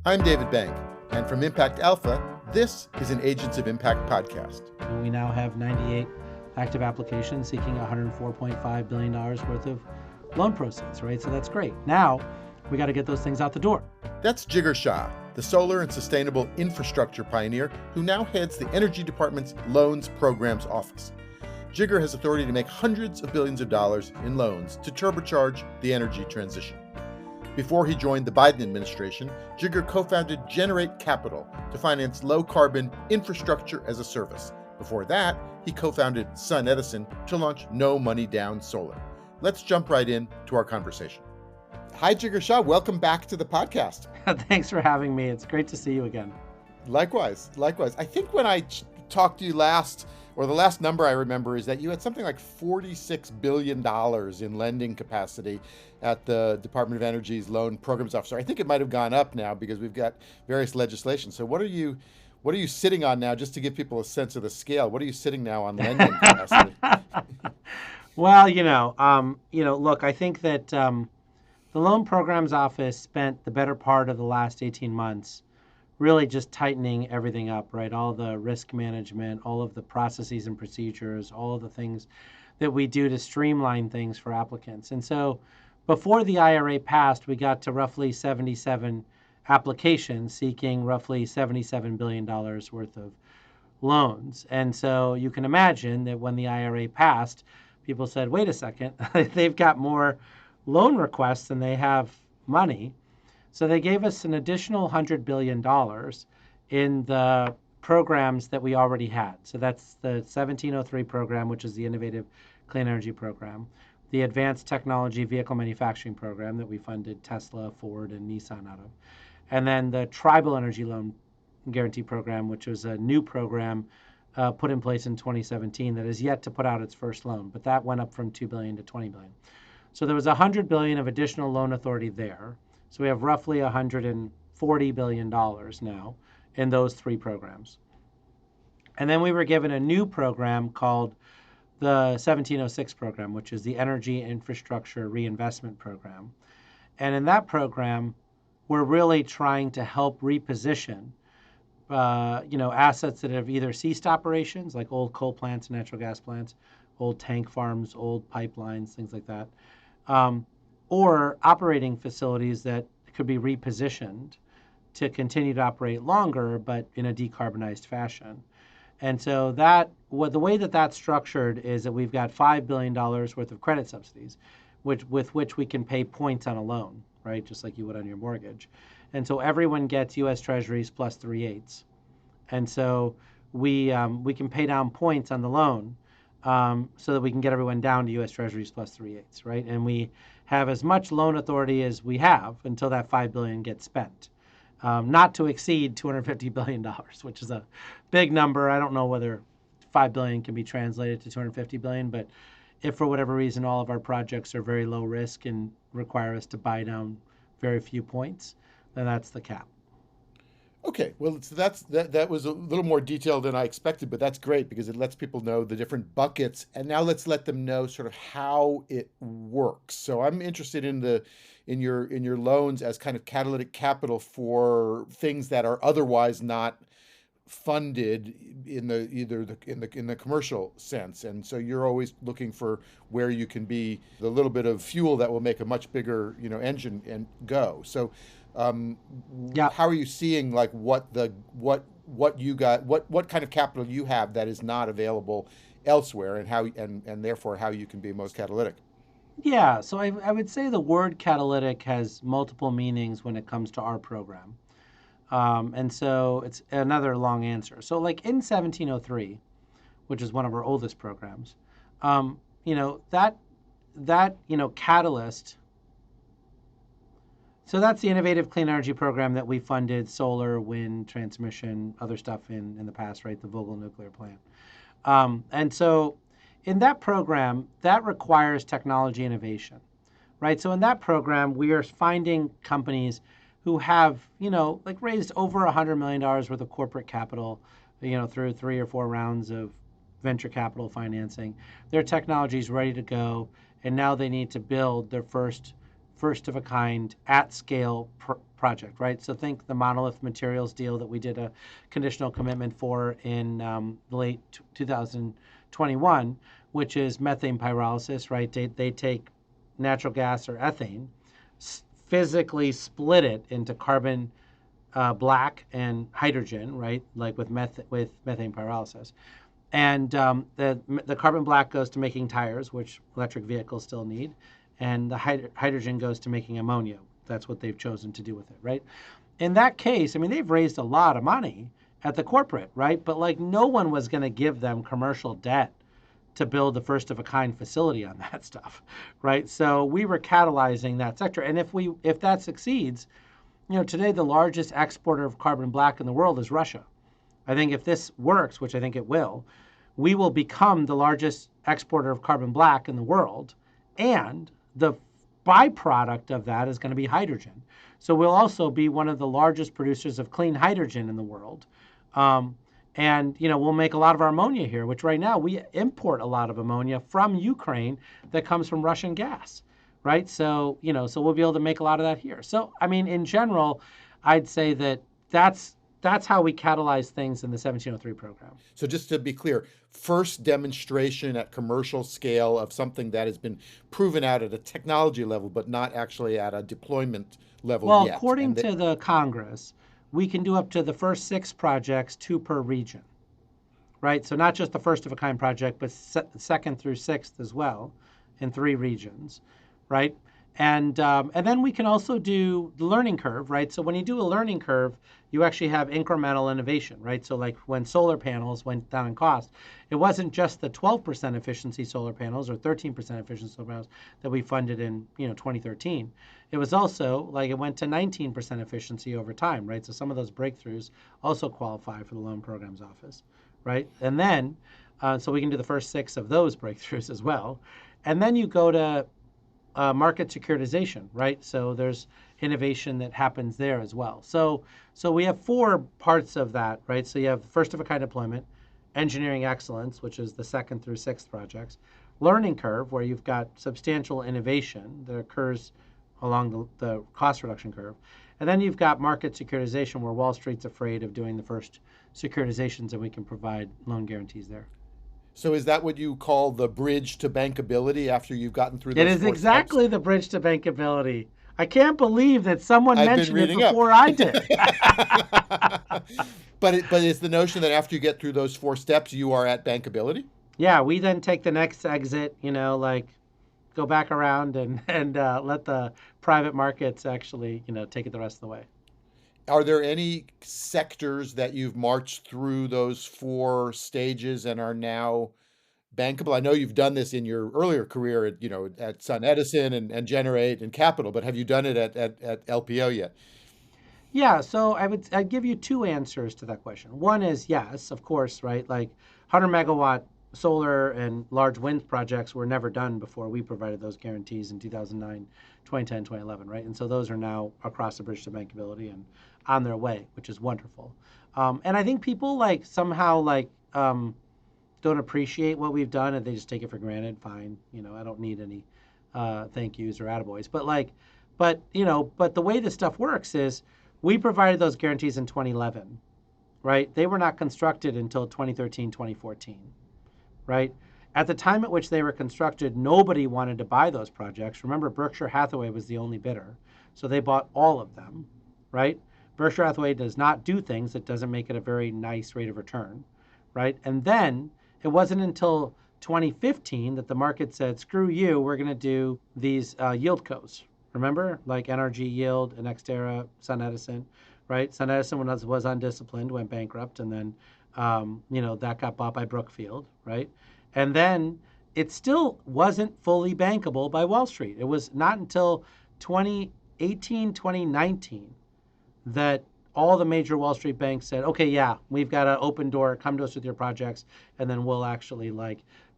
I'm David Bank, and from Impact Alpha, this is an Agents of Impact podcast. And we now have 98 active applications seeking $104.5 billion worth of loan proceeds, right? So that's great. Now we got to get those things out the door. That's Jigar Shah, the solar and sustainable infrastructure pioneer who now heads the Energy Department's Loans Programs Office. Jigar has authority to make hundreds of billions of dollars in loans to turbocharge the energy transition. Before he joined the Biden administration, Jigar co-founded Generate Capital to finance low-carbon infrastructure as a service. Before that, he co-founded SunEdison to launch no money down solar. Let's jump right in to our conversation. Hi, Jigar Shah. Welcome back to the podcast. Thanks for having me. It's great to see you again. Likewise. I think when I talked to you last, or the last number I remember is that you had something like $46 billion in lending capacity at the Department of Energy's Loan Programs Office. I think it might have gone up now because we've got various legislation. So what are you sitting on now, just to give people a sense of the scale? What are you sitting now on lending capacity? Well, look, I think that the Loan Programs Office spent the better part of the last 18 months really just tightening everything up, right? All the risk management, all of the processes and procedures, all of the things that we do to streamline things for applicants. And so before the IRA passed, we got to roughly 77 applications seeking roughly $77 billion worth of loans. And so you can imagine that when the IRA passed, people said, wait a second, they've got more loan requests than they have money. So they gave us an additional $100 billion in the programs that we already had. So that's the 1703 program, which is the Innovative Clean Energy Program, the Advanced Technology Vehicle Manufacturing Program that we funded Tesla, Ford, and Nissan out of, and then the Tribal Energy Loan Guarantee Program, which was a new program put in place in 2017 that is yet to put out its first loan, but that went up from $2 billion to $20 billion. So there was $100 billion of additional loan authority there. So we have roughly $140 billion now in those three programs. And then we were given a new program called the 1706 program, which is the Energy Infrastructure Reinvestment Program. And in that program, we're really trying to help reposition assets that have either ceased operations, like old coal plants and natural gas plants, old tank farms, old pipelines, things like that, or operating facilities that could be repositioned to continue to operate longer, but in a decarbonized fashion. And so the way that that's structured is that we've got $5 billion worth of credit subsidies, with which we can pay points on a loan, right? Just like you would on your mortgage. And so everyone gets U.S. Treasuries plus 3/8. And so we can pay down points on the loan so that we can get everyone down to U.S. Treasuries plus 3/8, right? And we have as much loan authority as we have until that $5 billion gets spent, not to exceed $250 billion, which is a big number. I don't know whether $5 billion can be translated to $250 billion, but if for whatever reason all of our projects are very low risk and require us to buy down very few points, then that's the cap. Okay, well, that was a little more detailed than I expected, but that's great because it lets people know the different buckets, and now let's let them know sort of how it works. So I'm interested in your loans as kind of catalytic capital for things that are otherwise not funded in the commercial sense, and so you're always looking for where you can be the little bit of fuel that will make a much bigger engine and go. So how are you seeing like what you got, what kind of capital you have that is not available elsewhere, and how and therefore how you can be most catalytic? Yeah, so I would say the word catalytic has multiple meanings when it comes to our program. And so it's another long answer. So like in 1703, which is one of our oldest programs, that catalyst. So that's the Innovative Clean Energy Program that we funded solar, wind, transmission, other stuff in the past, right? The Vogtle nuclear plant. And so in that program, that requires technology innovation, right? So in that program, we are finding companies who have, raised over $100 million worth of corporate capital, through 3 or 4 rounds of venture capital financing. Their technology is ready to go, and now they need to build their first first of a kind at scale project, right? So think the Monolith Materials deal that we did a conditional commitment for in late 2021, which is methane pyrolysis, right? They take natural gas or ethane, physically split it into carbon black and hydrogen, right? Like with methane pyrolysis. And the carbon black goes to making tires, which electric vehicles still need, and the hydrogen goes to making ammonia. That's what they've chosen to do with it, right? In that case, I mean, they've raised a lot of money at the corporate, right? But like no one was going to give them commercial debt to build the first of a kind facility on that stuff, right? So we were catalyzing that sector, and if that succeeds, today the largest exporter of carbon black in the world is Russia. I think if this works, which I think it will, we will become the largest exporter of carbon black in the world, and the byproduct of that is going to be hydrogen. So we'll also be one of the largest producers of clean hydrogen in the world. And we'll make a lot of our ammonia here, which right now we import a lot of ammonia from Ukraine that comes from Russian gas, right? So we'll be able to make a lot of that here. So I mean, in general, I'd say that's how we catalyze things in the 1703 program. So just to be clear, first demonstration at commercial scale of something that has been proven out at a technology level, but not actually at a deployment level well, yet. According to the Congress, we can do up to the first 6 projects, 2 per region, right? So not just the first of a kind project, but second through 6th as well in 3 regions, right? And then we can also do the learning curve, right? So when you do a learning curve, you actually have incremental innovation, right? So like when solar panels went down in cost, it wasn't just the 12% efficiency solar panels or 13% efficiency solar panels that we funded in 2013. It was also like it went to 19% efficiency over time, right? So some of those breakthroughs also qualify for the Loan Programs Office, right? And then, so we can do the first 6 of those breakthroughs as well. And then you go to market securitization, right? So there's innovation that happens there as well. So we have 4 parts of that, right? So you have first of a kind deployment, engineering excellence, which is the 2nd through 6th projects, learning curve, where you've got substantial innovation that occurs along the cost reduction curve. And then you've got market securitization, where Wall Street's afraid of doing the first securitizations, and we can provide loan guarantees there. So is that what you call the bridge to bankability after you've gotten through It those is 4 steps? exactly the bridge to bankability. I can't believe that someone I've been mentioned it reading up. before I did. But it's the notion that after you get through those 4 steps, you are at bankability? Yeah, we then take the next exit, like go back around and let the private markets actually, take it the rest of the way. Are there any sectors that you've marched through those 4 stages and are now bankable? I know you've done this in your earlier career at Sun Edison and Generate and Capital, but have you done it at LPO yet? Yeah, so I'd give you 2 answers to that question. One is yes, of course, right? Like 100 megawatt solar and large wind projects were never done before we provided those guarantees in 2009, 2010, 2011, right? And so those are now across the bridge to bankability and on their way, which is wonderful. And I think people somehow don't appreciate what we've done and they just take it for granted. Fine, I don't need any thank yous or attaboys. But the way this stuff works is we provided those guarantees in 2011, right? They were not constructed until 2013, 2014, right? At the time at which they were constructed, nobody wanted to buy those projects. Remember, Berkshire Hathaway was the only bidder, so they bought all of them, right? Berkshire Hathaway does not do things that doesn't make it a very nice rate of return, right? And then it wasn't until 2015 that the market said, screw you, we're going to do these yield cos. Remember, like NRG Yield and Xterra, Sun Edison, right? Sun Edison was undisciplined, went bankrupt, and then that got bought by Brookfield, right? And then it still wasn't fully bankable by Wall Street. It was not until 2018, 2019 that all the major Wall Street banks said, okay, yeah, we've got an open door, come to us with your projects, and then we'll actually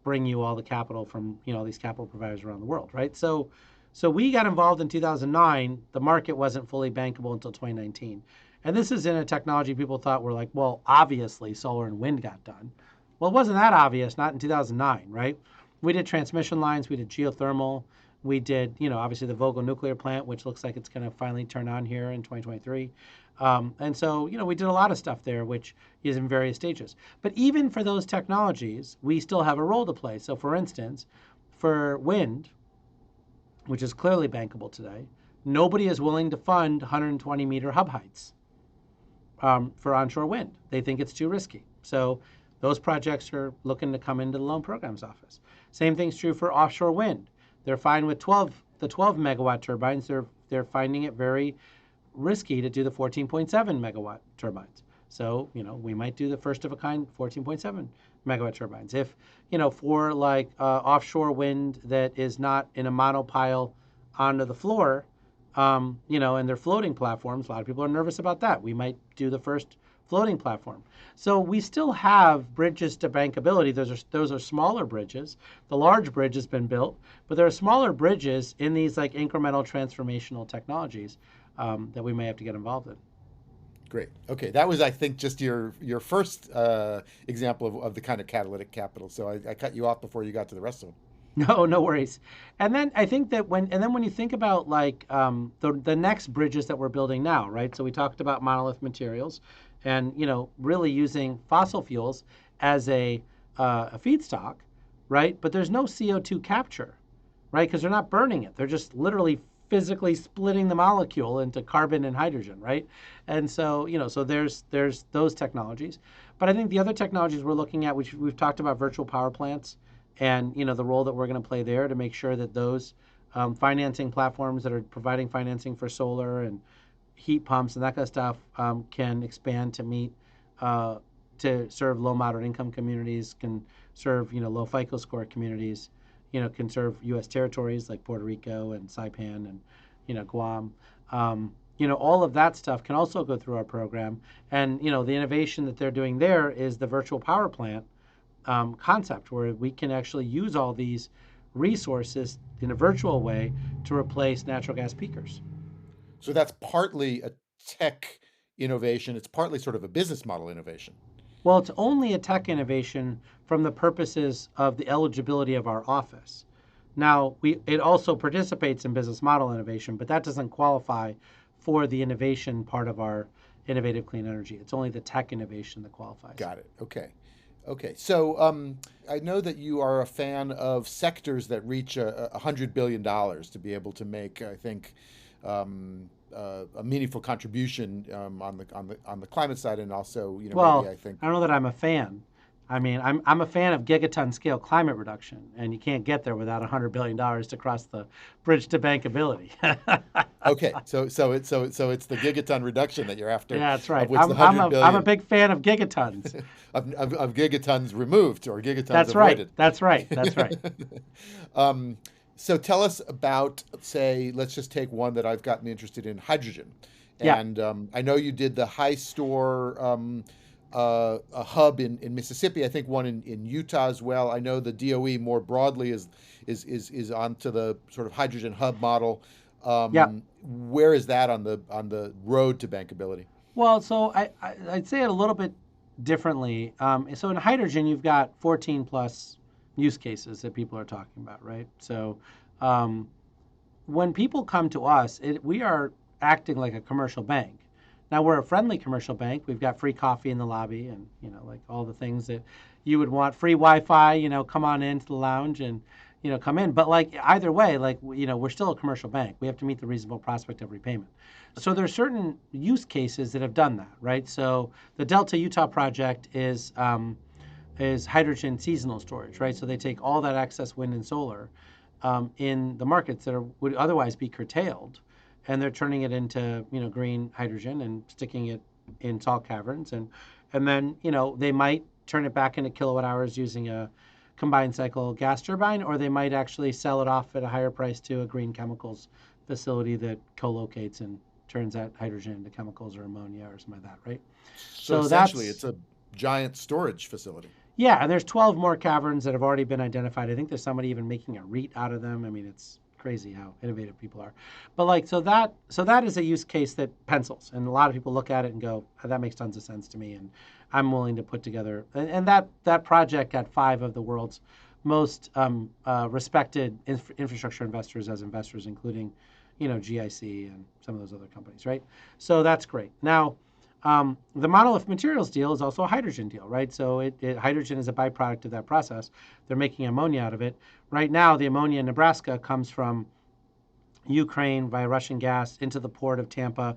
bring you all the capital from these capital providers around the world, right? So we got involved in 2009. The market wasn't fully bankable until 2019. And this is in a technology people thought were well, obviously solar and wind got done. Well, it wasn't that obvious, not in 2009, right? We did transmission lines, we did geothermal, We did, you know, obviously the Vogtle nuclear plant, which looks like it's going to finally turn on here in 2023. And so, you know, we did a lot of stuff there, which is in various stages. But even for those technologies, we still have a role to play. So, for instance, for wind, which is clearly bankable today, nobody is willing to fund 120-meter hub heights for onshore wind. They think it's too risky. So those projects are looking to come into the loan programs office. Same thing's true for offshore wind. They're fine with the 12 megawatt turbines. They're finding it very risky to do the 14.7 megawatt turbines. So, you know, we might do the first of a kind 14.7 megawatt turbines. If, you know, for like offshore wind that is not in a monopile onto the floor, you know, and they're floating platforms, a lot of people are nervous about that. We might do the first floating platform. So we still have bridges to bankability. Those are smaller bridges. The large bridge has been built, but there are smaller bridges in these like incremental transformational technologies that we may have to get involved in. Great. Okay, that was, I think, just your first example of the kind of catalytic capital. So I cut you off before you got to the rest of them. No, no worries. And then I think that when you think about like the next bridges that we're building now, right? So we talked about monolith materials, and you know, really using fossil fuels as a feedstock, right? But there's no CO2 capture, right? Because they're not burning it; they're just literally physically splitting the molecule into carbon and hydrogen, right? And so you know, so there's those technologies. But I think the other technologies we're looking at, which we've talked about, virtual power plants and you know the role that we're going to play there to make sure that those financing platforms that are providing financing for solar and heat pumps and that kind of stuff can expand to meet to serve low moderate income communities, can serve you know low FICO score communities, you know can serve U.S. territories like Puerto Rico and Saipan and you know Guam. You know all of that stuff can also go through our program, and you know the innovation that they're doing there is the virtual power plant concept where we can actually use all these resources in a virtual way to replace natural gas peakers. So that's partly a tech innovation. It's partly sort of a business model innovation. Well, it's only a tech innovation from the purposes of the eligibility of our office. Now, it also participates in business model innovation, but that doesn't qualify for the innovation part of our innovative clean energy. It's only the tech innovation that qualifies. Got it. Okay. Okay. So I know that you are a fan of sectors that reach $100 billion to be able to make, I think, a meaningful contribution on the climate side, and also, you know, maybe Well, I think. I don't know that I'm a fan. I mean, I'm a fan of gigaton scale climate reduction, and you can't get there without $100 billion to cross the bridge to bankability. Okay, so it's the gigaton reduction that you're after, Yeah, that's right. of which the I'm hundred a billion big fan of gigatons. of gigatons removed or gigatons That's right. avoided. That's right. That's right. um, so tell us about, say, let's just take one that I've gotten interested in, hydrogen. Yeah. And I know you did the high store a hub in Mississippi. I think one in Utah as well. I know the DOE more broadly is onto the sort of hydrogen hub model. Yeah. Where is that on the road to bankability? Well, so I'd say it a little bit differently. So in hydrogen, you've got 14 plus use cases that people are talking about, right? So um, when people come to us, we are acting like a commercial bank. Now we're a friendly commercial bank. We've got free coffee in the lobby, and you know, like all the things that you would want. Free Wi-Fi. You know, come on into the lounge and you know come in. But like either way, like you know, we're still a commercial bank. We have to meet the reasonable prospect of repayment. So there are certain use cases that have done that, right? So the Delta Utah project is hydrogen seasonal storage, right? So they take all that excess wind and solar in the markets that would otherwise be curtailed, and they're turning it into you know green hydrogen and sticking it in salt caverns, and then you know they might turn it back into kilowatt hours using a combined cycle gas turbine, or they might actually sell it off at a higher price to a green chemicals facility that co-locates and turns that hydrogen into chemicals or ammonia or something like that, right? So So essentially, that's it's a giant storage facility. yeah, and there's 12 more caverns that have already been identified. I think there's somebody even making a REIT out of them. I mean, it's crazy how innovative people are. But like, so that is a use case that pencils, and a lot of people look at it and go, "Oh, that makes tons of sense to me," and I'm willing to put together. And that project got 5 of the world's most respected infrastructure investors as investors, including, GIC and some of those other companies, right? So that's great. Now, the monolith materials deal is also a hydrogen deal, right? So hydrogen is a byproduct of that process. They're making ammonia out of it. Right now, the ammonia in Nebraska comes from Ukraine via Russian gas into the port of Tampa,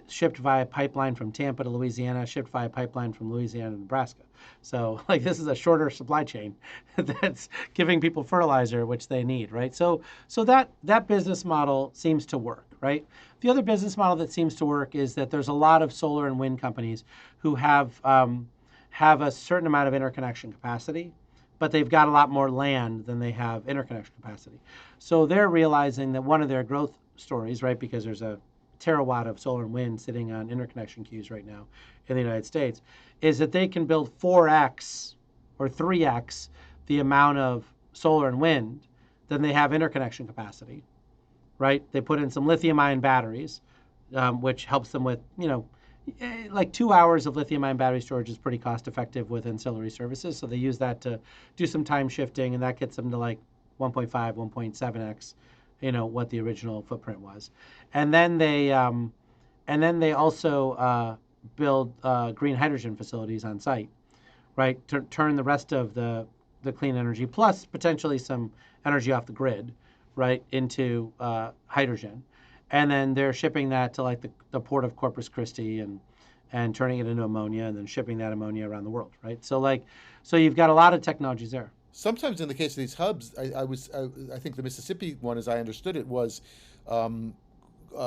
shipped via pipeline from Tampa to Louisiana, shipped via pipeline from Louisiana to Nebraska. So, like, this is a shorter supply chain that's giving people fertilizer, which they need, right? So that business model seems to work, right? The other business model that seems to work is that there's a lot of solar and wind companies who have a certain amount of interconnection capacity, but they've got a lot more land than they have interconnection capacity. So they're realizing that one of their growth stories, right, because there's a terawatt of solar and wind sitting on interconnection queues right now in the United States, is that they can build 4x or 3x the amount of solar and wind than they have interconnection capacity, right? They put in some lithium-ion batteries, which helps them with, like 2 hours of lithium-ion battery storage is pretty cost-effective with ancillary services. So they use that to do some time shifting, and that gets them to like 1.5, 1.7x, what the original footprint was. And then they also build green hydrogen facilities on site, right? To turn the rest of the clean energy plus potentially some energy off the grid, right, into hydrogen. And then they're shipping that to like the port of Corpus Christi and turning it into ammonia and then shipping that ammonia around the world, right? So you've got a lot of technologies there. Sometimes in the case of these hubs, I think the Mississippi one, as I understood it, was um,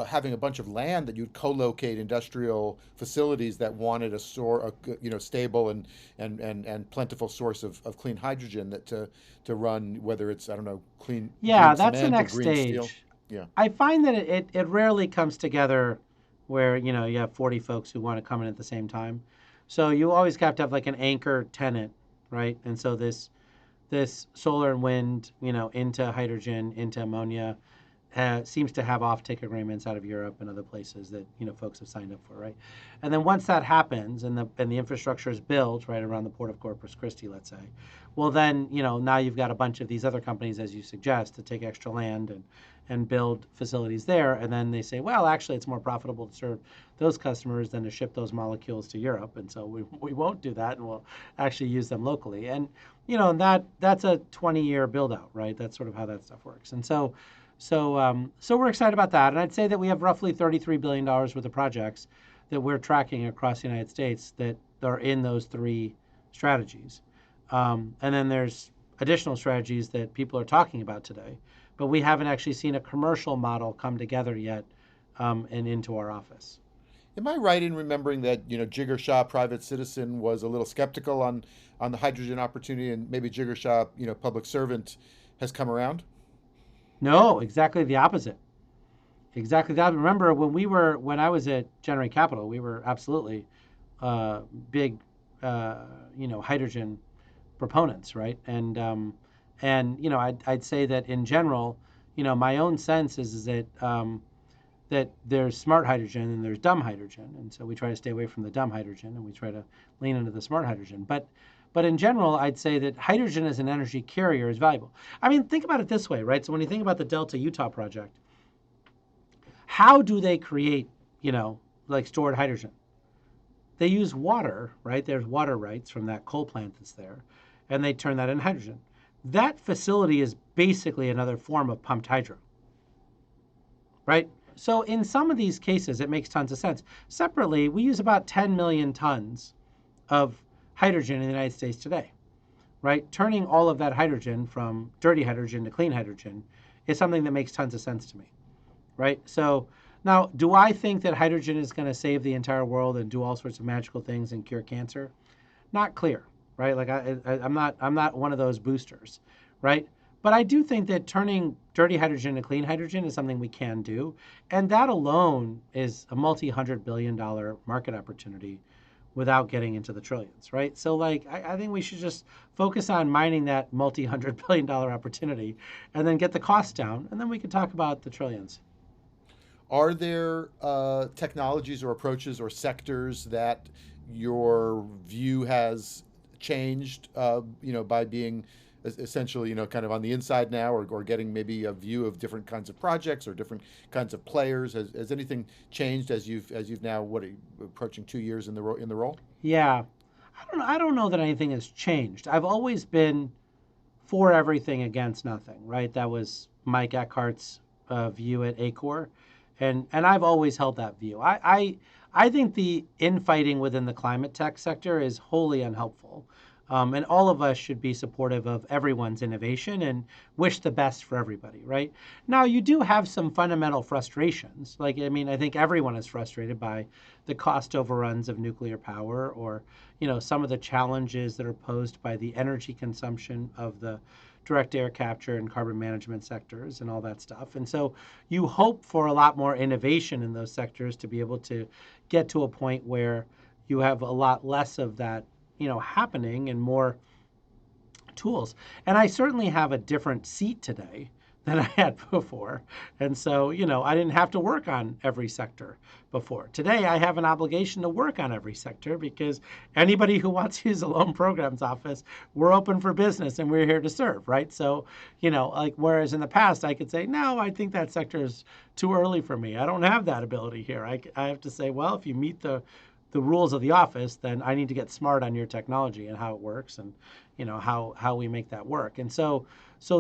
having a bunch of land that you'd co-locate industrial facilities that wanted stable and plentiful source of clean hydrogen that to run, whether it's, I don't know, Yeah, green that's the cement or next green steel. stage. Yeah. I find that it rarely comes together where, you have 40 folks who want to come in at the same time. So you always have to have like an anchor tenant, right? And so this solar and wind, into hydrogen, into ammonia, seems to have offtake agreements out of Europe and other places that folks have signed up for, right? And then once that happens and the infrastructure is built right around the port of Corpus Christi, let's say, well then now you've got a bunch of these other companies, as you suggest, to take extra land and build facilities there, and then they say, well, actually, it's more profitable to serve those customers than to ship those molecules to Europe, and so we won't do that, and we'll actually use them locally, and that's a 20-year build out, right? That's sort of how that stuff works, and so we're excited about that. And I'd say that we have roughly $33 billion worth of projects that we're tracking across the United States that are in those three strategies. And then there's additional strategies that people are talking about today, but we haven't actually seen a commercial model come together yet and into our office. Am I right in remembering that, Jigar Shah, private citizen, was a little skeptical on the hydrogen opportunity, and maybe Jigar Shah, public servant, has come around? No, exactly the opposite. Exactly that. Remember when I was at Generate Capital, we were absolutely big, hydrogen proponents, right? And I'd say that in general, my own sense is that there's smart hydrogen and there's dumb hydrogen, and so we try to stay away from the dumb hydrogen and we try to lean into the smart hydrogen. But in general, I'd say that hydrogen as an energy carrier is valuable. I mean, think about it this way, right? So when you think about the Delta Utah project, how do they create, like stored hydrogen? They use water, right? There's water rights from that coal plant that's there, and they turn that into hydrogen. That facility is basically another form of pumped hydro, right? So in some of these cases, it makes tons of sense. Separately, we use about 10 million tons of hydrogen in the United States today, right? Turning all of that hydrogen from dirty hydrogen to clean hydrogen is something that makes tons of sense to me, right? So now, do I think that hydrogen is going to save the entire world and do all sorts of magical things and cure cancer? Not clear, right? Like I'm not one of those boosters, right? But I do think that turning dirty hydrogen to clean hydrogen is something we can do, and that alone is a multi-hundred-billion-dollar market opportunity without getting into the trillions, right? So like I think we should just focus on mining that multi-hundred-billion-dollar opportunity and then get the costs down, and then we can talk about the trillions. Are there technologies or approaches or sectors that your view has changed, by being essentially, kind of on the inside now, or getting maybe a view of different kinds of projects or different kinds of players? Has anything changed as you've now, what are you, approaching 2 years in the role? Yeah. I don't know that anything has changed. I've always been for everything against nothing, right? That was Mike Eckhart's view at Acor, and I've always held that view. I think the infighting within the climate tech sector is wholly unhelpful. And all of us should be supportive of everyone's innovation and wish the best for everybody, right? Now, you do have some fundamental frustrations. Like, I mean, I think everyone is frustrated by the cost overruns of nuclear power, or, some of the challenges that are posed by the energy consumption of the direct air capture and carbon management sectors and all that stuff. And so you hope for a lot more innovation in those sectors to be able to get to a point where you have a lot less of that, happening, and more tools. And I certainly have a different seat today than I had before. And so, I didn't have to work on every sector before. Today, I have an obligation to work on every sector, because anybody who wants to use a loan programs office, we're open for business and we're here to serve, right? So, like, whereas in the past, I could say, no, I think that sector is too early for me. I don't have that ability here. I have to say, well, if you meet the rules of the office, then I need to get smart on your technology and how it works, and how we make that work. And so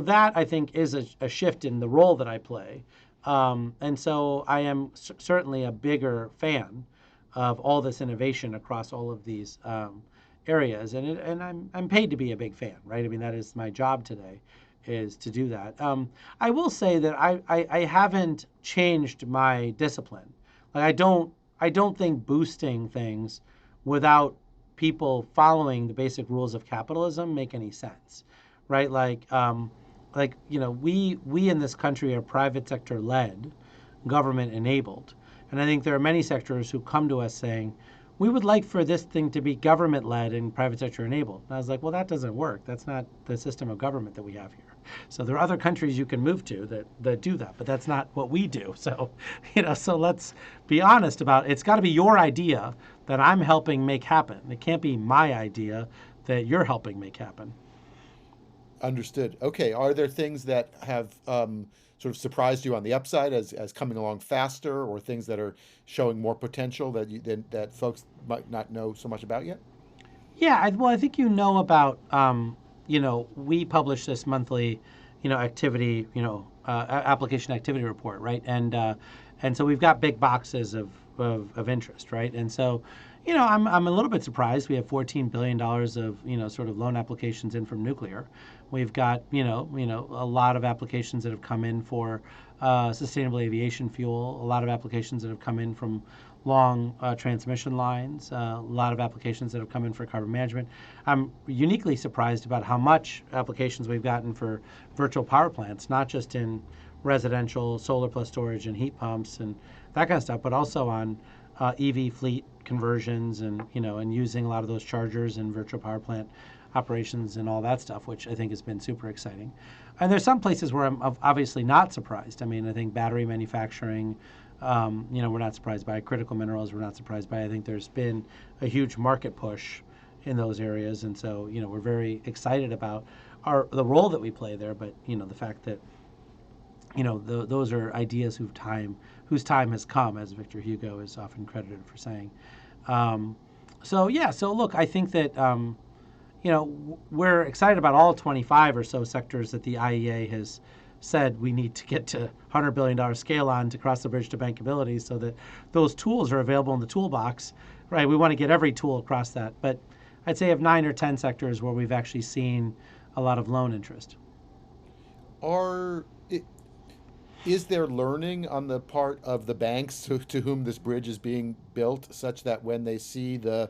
that, I think, is a shift in the role that I play. And so I am certainly a bigger fan of all this innovation across all of these areas, and I'm paid to be a big fan, right? I mean, that is my job today, is to do that. I will say that I haven't changed my discipline. Like, I don't think boosting things without people following the basic rules of capitalism make any sense, right? We in this country are private sector led, government enabled, and I think there are many sectors who come to us saying, we would like for this thing to be government led and private sector enabled. And I was like, well, that doesn't work. That's not the system of government that we have here. So there are other countries you can move to that do that, but that's not what we do. So, so let's be honest about it. It's got to be your idea that I'm helping make happen. It can't be my idea that you're helping make happen. Understood. Okay. Are there things that have sort of surprised you on the upside as coming along faster, or things that are showing more potential that folks might not know so much about yet? Yeah, well, I think about, we publish this monthly, activity, application activity report, right? And so we've got big boxes of interest, right? And so, I'm a little bit surprised. We have $14 billion of, sort of loan applications in from nuclear. We've got, a lot of applications that have come in for sustainable aviation fuel, a lot of applications that have come in from long transmission lines, a lot of applications that have come in for carbon management. I'm uniquely surprised about how much applications we've gotten for virtual power plants, not just in residential solar plus storage and heat pumps and that kind of stuff, but also on EV fleet conversions, and using a lot of those chargers in virtual power plant operations and all that stuff, which I think has been super exciting. And there's some places where I'm obviously not surprised. I mean, I think battery manufacturing, we're not surprised by critical minerals. We're not surprised by. I think there's been a huge market push in those areas, and so we're very excited about the role that we play there. But the fact that those are ideas whose time has come, as Victor Hugo is often credited for saying. So look, I think that we're excited about all 25 or so sectors that the IEA has said we need to get to $100 billion scale on to cross the bridge to bankability, so that those tools are available in the toolbox, right? We want to get every tool across that. But I'd say of 9 or 10 sectors where we've actually seen a lot of loan interest. Are Is there learning on the part of the banks to whom this bridge is being built, such that when they see the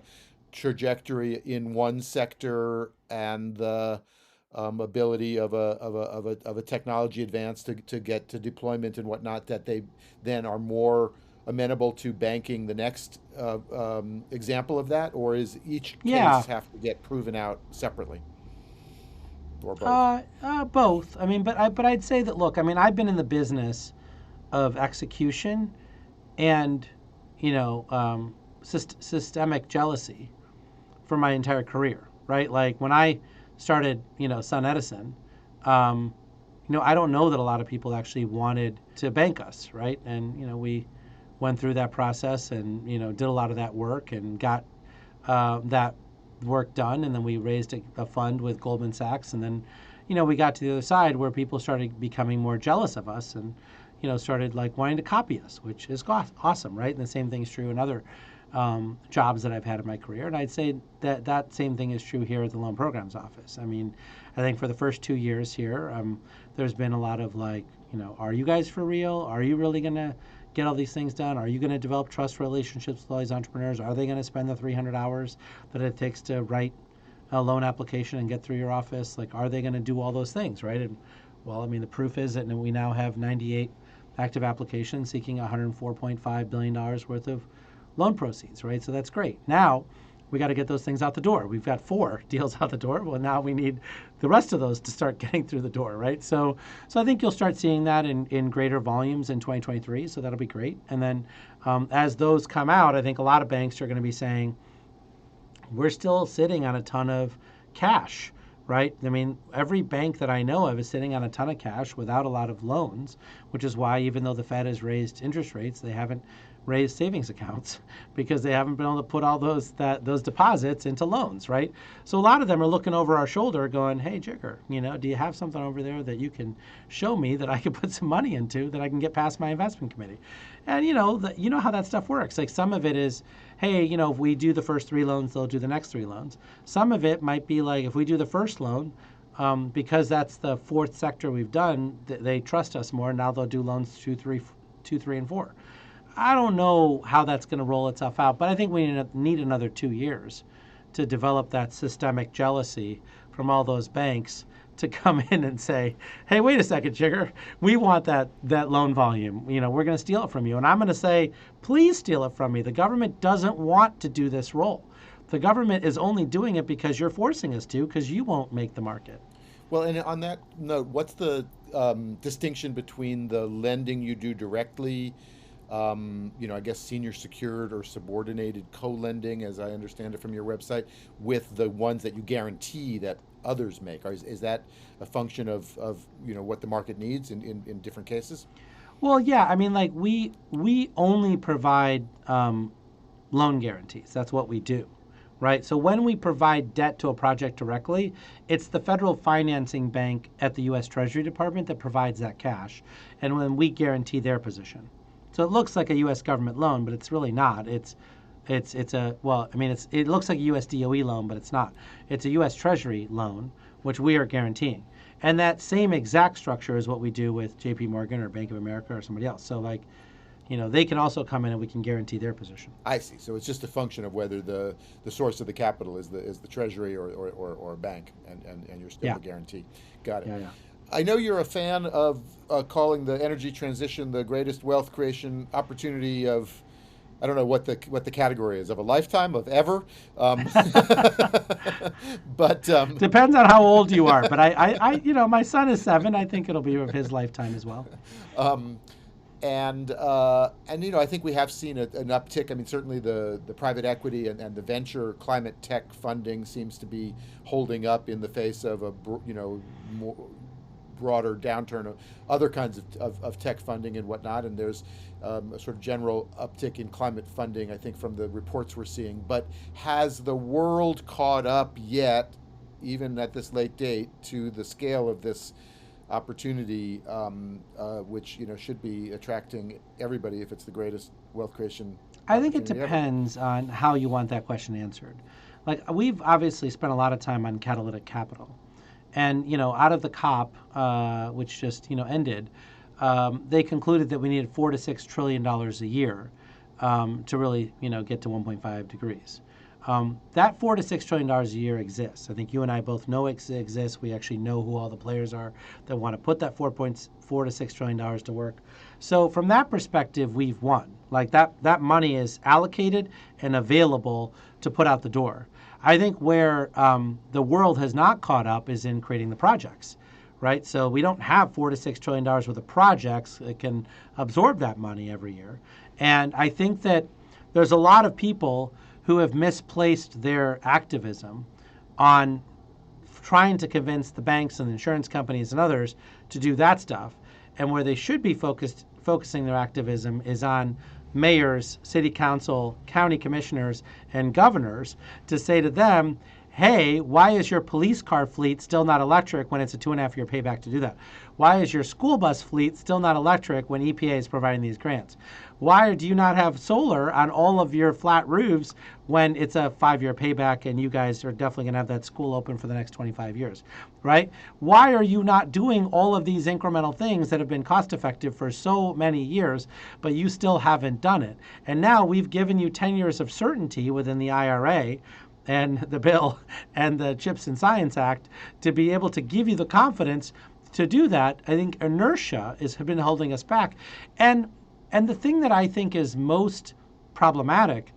trajectory in one sector and the ability of a technology advance to get to deployment and whatnot, that they then are more amenable to banking the next example of that? Or is each Yeah, case have to get proven out separately, or both? both. I mean, but I'd say that, look, I mean, I've been in the business of execution and systemic jealousy for my entire career, right? Like when I started, Sun Edison, um, I don't know that a lot of people actually wanted to bank us, right? And we went through that process and did a lot of that work and got that work done, and then we raised a fund with Goldman Sachs, and then we got to the other side where people started becoming more jealous of us and started like wanting to copy us, which is awesome, right? And the same thing's true in other jobs that I've had in my career. And I'd say that that same thing is true here at the Loan Programs Office. I mean, I think for the first 2 years here, there's been a lot of like, are you guys for real? Are you really going to get all these things done? Are you going to develop trust relationships with all these entrepreneurs? Are they going to spend the 300 hours that it takes to write a loan application and get through your office? Like, are they going to do all those things, right? And well, I mean, the proof is that we now have 98 active applications seeking $104.5 billion worth of loan proceeds, right? So that's great. Now we got to get those things out the door. We've got 4 deals out the door. Well, now we need the rest of those to start getting through the door, right? So I think you'll start seeing that in greater volumes in 2023. So that'll be great. And then as those come out, I think a lot of banks are going to be saying, we're still sitting on a ton of cash, right? I mean, every bank that I know of is sitting on a ton of cash without a lot of loans, which is why even though the Fed has raised interest rates, they haven't raised savings accounts because they haven't been able to put all those deposits into loans, right? So a lot of them are looking over our shoulder going, hey, Jigar, do you have something over there that you can show me that I can put some money into that I can get past my investment committee? And you know how that stuff works. Like some of it is, hey, if we do the first 3 loans, they'll do the next 3 loans. Some of it might be like if we do the first loan, because that's the 4th sector we've done, they trust us more. Now they'll do loans 2, 3, and 4. I don't know how that's going to roll itself out, but I think we need another 2 years to develop that systemic jealousy from all those banks to come in and say, hey, wait a second, Jigar, we want that loan volume. We're going to steal it from you. And I'm going to say, please steal it from me. The government doesn't want to do this role. The government is only doing it because you're forcing us to, because you won't make the market. Well, and on that note, what's the distinction between the lending you do directly, I guess senior secured or subordinated co-lending, as I understand it from your website, with the ones that you guarantee that others make? Or is that a function of what the market needs in different cases? Well, yeah. I mean, like we only provide loan guarantees. That's what we do, right? So when we provide debt to a project directly, it's the federal financing bank at the U.S. Treasury Department that provides that cash, and when we guarantee their position. So it looks like a U.S. government loan, but it's really not. It looks like a U.S. DOE loan, but it's not. It's a U.S. Treasury loan, which we are guaranteeing. And that same exact structure is what we do with J.P. Morgan or Bank of America or somebody else. So they can also come in and we can guarantee their position. I see. So it's just a function of whether the source of the capital is the Treasury or a bank, and you're still the guarantee. Got it. Yeah. I know you're a fan of calling the energy transition the greatest wealth creation opportunity of, I don't know what the category is, of a lifetime, of ever. But depends on how old you are. But I my son is 7. I think it'll be of his lifetime as well. And I think we have seen an uptick. I mean, certainly the private equity and the venture climate tech funding seems to be holding up in the face of a more broader downturn of other kinds of tech funding and whatnot. And there's a sort of general uptick in climate funding, I think, from the reports we're seeing. But has the world caught up yet, even at this late date, to the scale of this opportunity, which should be attracting everybody if it's the greatest wealth creation? I think it depends on how you want that question answered. Like, we've obviously spent a lot of time on catalytic capital. And, out of the COP, which just, ended, they concluded that we needed $4 to $6 trillion a year to really, get to 1.5 degrees. That $4 to $6 trillion a year exists. I think you and I both know it exists. We actually know who all the players are that want to put that $4 to $6 trillion to work. So from that perspective, we've won. Like that money is allocated and available to put out the door. I think where the world has not caught up is in creating the projects, right? So we don't have $4 to $6 trillion worth of projects that can absorb that money every year. And I think that there's a lot of people who have misplaced their activism on trying to convince the banks and the insurance companies and others to do that stuff. And where they should be focusing their activism is on mayors, city council, county commissioners, and governors to say to them, hey, why is your police car fleet still not electric when it's a 2.5-year payback to do that? Why is your school bus fleet still not electric when EPA is providing these grants? Why do you not have solar on all of your flat roofs when it's a 5-year payback and you guys are definitely going to have that school open for the next 25 years, right? Why are you not doing all of these incremental things that have been cost effective for so many years, but you still haven't done it? And now we've given you 10 years of certainty within the IRA and the bill and the CHIPS and Science Act to be able to give you the confidence to do that. I think inertia has been holding us back. And the thing that I think is most problematic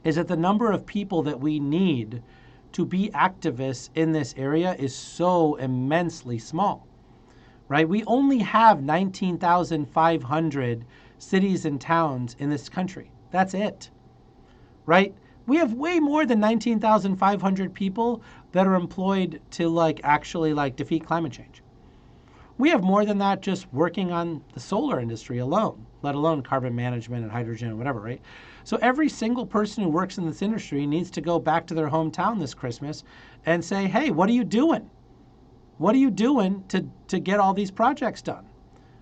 is that the number of people that we need to be activists in this area is so immensely small, right? We only have 19,500 cities and towns in this country. That's it, right? We have way more than 19,500 people that are employed to actually defeat climate change. We have more than that just working on the solar industry alone, let alone carbon management and hydrogen and whatever, right? So every single person who works in this industry needs to go back to their hometown this Christmas and say, hey, what are you doing? What are you doing to get all these projects done,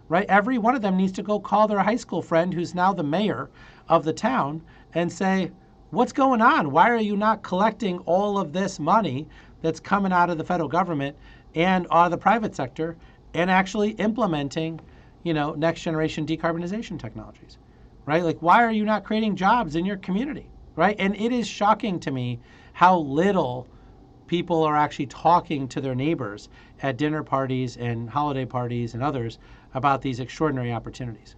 right? Every one of them needs to go call their high school friend who's now the mayor of the town and say, what's going on? Why are you not collecting all of this money that's coming out of the federal government and out of the private sector and actually implementing, next generation decarbonization technologies, right? Why are you not creating jobs in your community, right? And it is shocking to me how little people are actually talking to their neighbors at dinner parties and holiday parties and others about these extraordinary opportunities.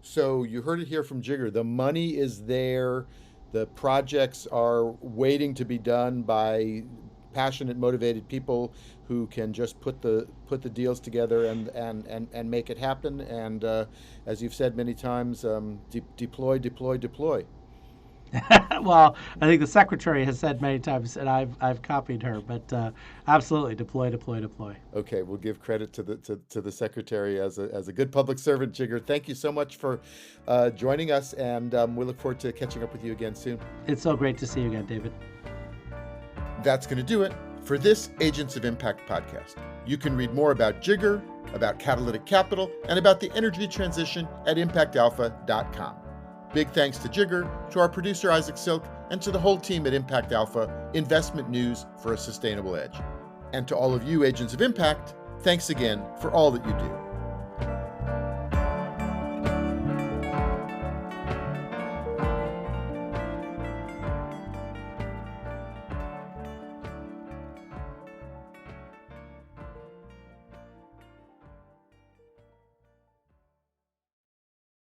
So you heard it here from Jigar. The money is there. The projects are waiting to be done by passionate, motivated people who can just put the deals together and make it happen. And as you've said many times, deploy, deploy, deploy. Well, I think the secretary has said many times, and I've copied her. But absolutely, deploy, deploy, deploy. Okay, we'll give credit to the secretary as a good public servant, Jigar. Thank you so much for joining us, and we look forward to catching up with you again soon. It's so great to see you again, David. That's going to do it for this Agents of Impact podcast. You can read more about Jigar, about Catalytic Capital, and about the energy transition at impactalpha.com. Big thanks to Jigar, to our producer Isaac Silk, and to the whole team at Impact Alpha, investment news for a sustainable edge. And to all of you Agents of Impact, thanks again for all that you do.